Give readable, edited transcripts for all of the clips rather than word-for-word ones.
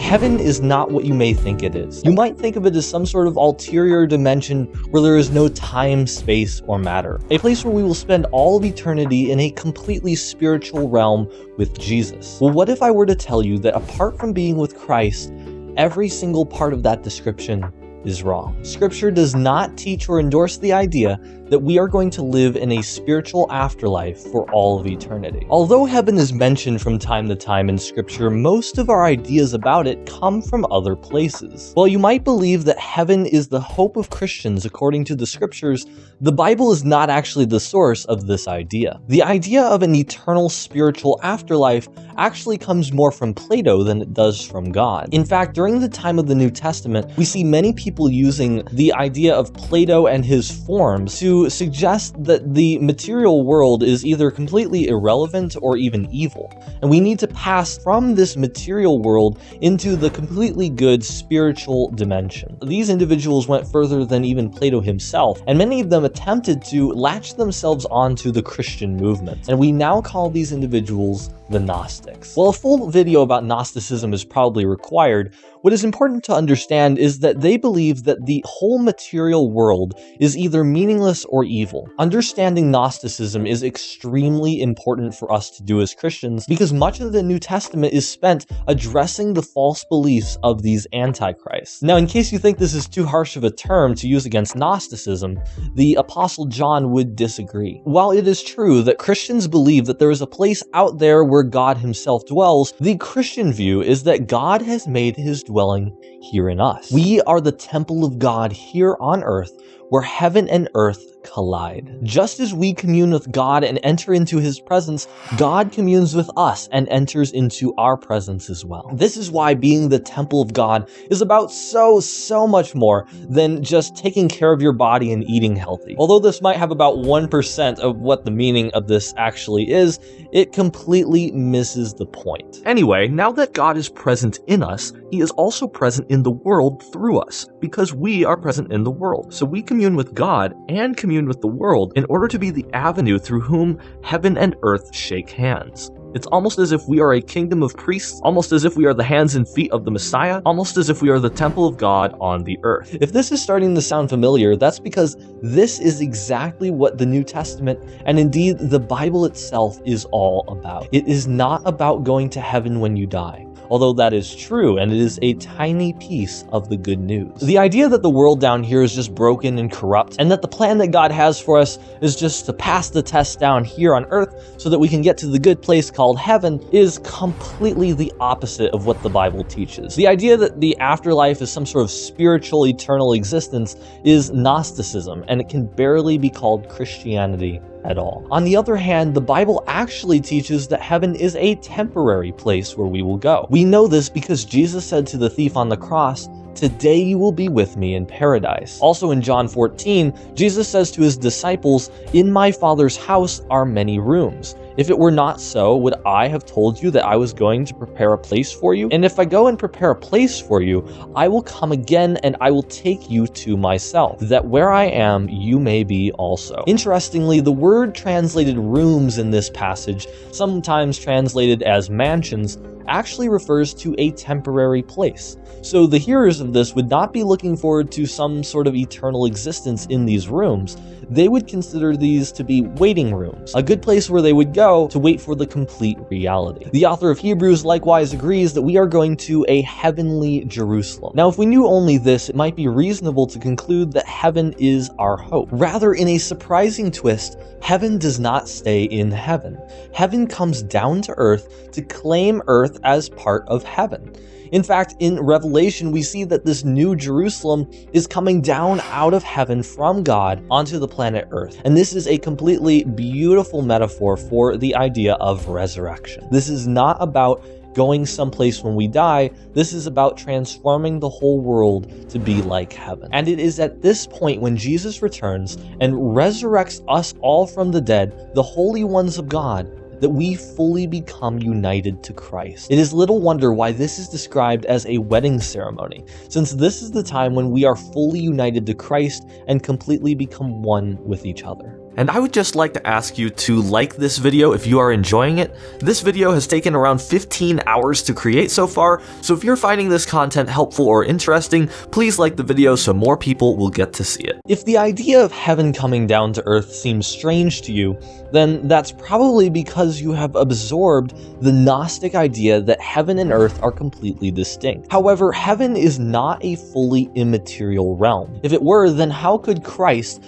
Heaven is not what you may think it is. You might think of it as some sort of ulterior dimension where there is no time, space, or matter. A place where we will spend all of eternity in a completely spiritual realm with Jesus. Well, what if I were to tell you that apart from being with Christ, every single part of that description is wrong? Scripture does not teach or endorse the idea that we are going to live in a spiritual afterlife for all of eternity. Although heaven is mentioned from time to time in Scripture, most of our ideas about it come from other places. While you might believe that heaven is the hope of Christians according to the Scriptures, the Bible is not actually the source of this idea. The idea of an eternal spiritual afterlife actually comes more from Plato than it does from God. In fact, during the time of the New Testament, we see many people using the idea of Plato and his forms to suggest that the material world is either completely irrelevant or even evil, and we need to pass from this material world into the completely good spiritual dimension. These individuals went further than even Plato himself, and many of them attempted to latch themselves onto the Christian movement, and we now call these individuals the Gnostics. While a full video about Gnosticism is probably required, what is important to understand is that they believe that the whole material world is either meaningless or evil. Understanding Gnosticism is extremely important for us to do as Christians because much of the New Testament is spent addressing the false beliefs of these antichrists. Now, in case you think this is too harsh of a term to use against Gnosticism, the Apostle John would disagree. While it is true that Christians believe that there is a place out there where God himself dwells, the Christian view is that God has made his dwelling here in us. We are the temple of God here on earth, where heaven and earth collide. Just as we commune with God and enter into his presence, God communes with us and enters into our presence as well. This is why being the temple of God is about so much more than just taking care of your body and eating healthy. Although this might have about 1% of what the meaning of this actually is, it completely misses the point. Anyway, now that God is present in us, he is also present in the world through us, because we are present in the world. So we commune with God and commune with the world in order to be the avenue through whom heaven and earth shake hands. It's almost as if we are a kingdom of priests, almost as if we are the hands and feet of the Messiah, almost as if we are the temple of God on the earth. If this is starting to sound familiar, that's because this is exactly what the New Testament, and indeed the Bible itself, is all about. It is not about going to heaven when you die, although that is true, and it is a tiny piece of the good news. The idea that the world down here is just broken and corrupt, and that the plan that God has for us is just to pass the test down here on earth so that we can get to the good place called heaven, is completely the opposite of what the Bible teaches. The idea that the afterlife is some sort of spiritual, eternal existence is Gnosticism, and it can barely be called Christianity at all. On the other hand, the Bible actually teaches that heaven is a temporary place where we will go. We know this because Jesus said to the thief on the cross, "Today you will be with me in paradise." Also in John 14, Jesus says to his disciples, "In my Father's house are many rooms. If it were not so, would I have told you that I was going to prepare a place for you? And if I go and prepare a place for you, I will come again and I will take you to myself, that where I am, you may be also." Interestingly, the word translated rooms in this passage, sometimes translated as mansions, actually refers to a temporary place. So the hearers of this would not be looking forward to some sort of eternal existence in these rooms. They would consider these to be waiting rooms, a good place where they would go to wait for the complete reality. The author of Hebrews likewise agrees that we are going to a heavenly Jerusalem. Now, if we knew only this, it might be reasonable to conclude that heaven is our hope. Rather, in a surprising twist, heaven does not stay in heaven. Heaven comes down to earth to claim earth as part of heaven. In fact, in Revelation, we see that this new Jerusalem is coming down out of heaven from God onto the planet Earth. And this is a completely beautiful metaphor for the idea of resurrection. This is not about going someplace when we die. This is about transforming the whole world to be like heaven. And it is at this point when Jesus returns and resurrects us all from the dead, the holy ones of God, that we fully become united to Christ. It is little wonder why this is described as a wedding ceremony, since this is the time when we are fully united to Christ and completely become one with each other. And I would just like to ask you to like this video if you are enjoying it. This video has taken around 15 hours to create so far, so if you're finding this content helpful or interesting, please like the video so more people will get to see it. If the idea of heaven coming down to earth seems strange to you, then that's probably because you have absorbed the Gnostic idea that heaven and earth are completely distinct. However, heaven is not a fully immaterial realm. If it were, then how could Christ's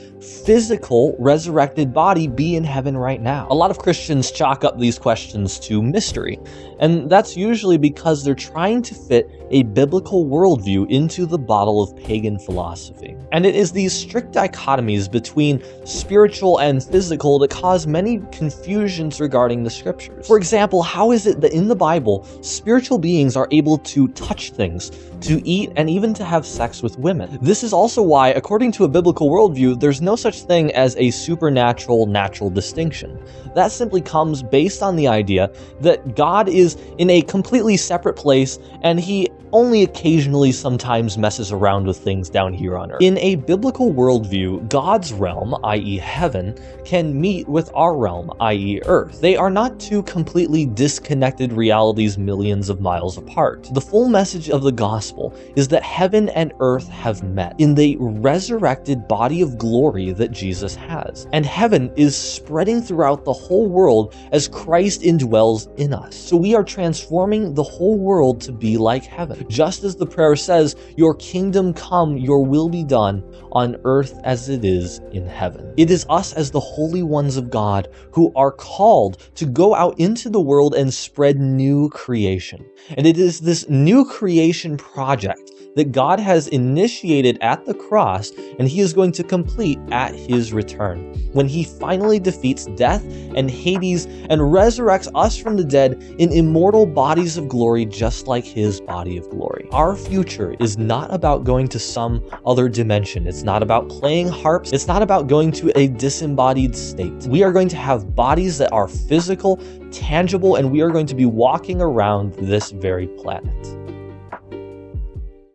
physical resurrected body be in heaven right now? A lot of Christians chalk up these questions to mystery, and that's usually because they're trying to fit a biblical worldview into the bottle of pagan philosophy. And it is these strict dichotomies between spiritual and physical that cause many confusions regarding the scriptures. For example, how is it that in the Bible, spiritual beings are able to touch things, to eat, and even to have sex with women? This is also why, according to a biblical worldview, there's no such thing as a supernatural-natural distinction. That simply comes based on the idea that God is in a completely separate place, and he only occasionally sometimes messes around with things down here on earth. In a biblical worldview, God's realm, i.e. heaven, can meet with our realm, i.e. earth. They are not two completely disconnected realities millions of miles apart. The full message of the gospel is that heaven and earth have met in the resurrected body of glory that Jesus has. And heaven is spreading throughout the whole world as Christ indwells in us. So we are transforming the whole world to be like heaven. Just as the prayer says, "Your kingdom come, your will be done, on earth as it is in heaven." It is us as the holy ones of God who are called to go out into the world and spread new creation. And it is this new creation project that God has initiated at the cross, and he is going to complete at his return, when he finally defeats death and Hades and resurrects us from the dead in immortal bodies of glory just like his body of glory. Our future is not about going to some other dimension. It's not about playing harps. It's not about going to a disembodied state. We are going to have bodies that are physical, tangible, and we are going to be walking around this very planet.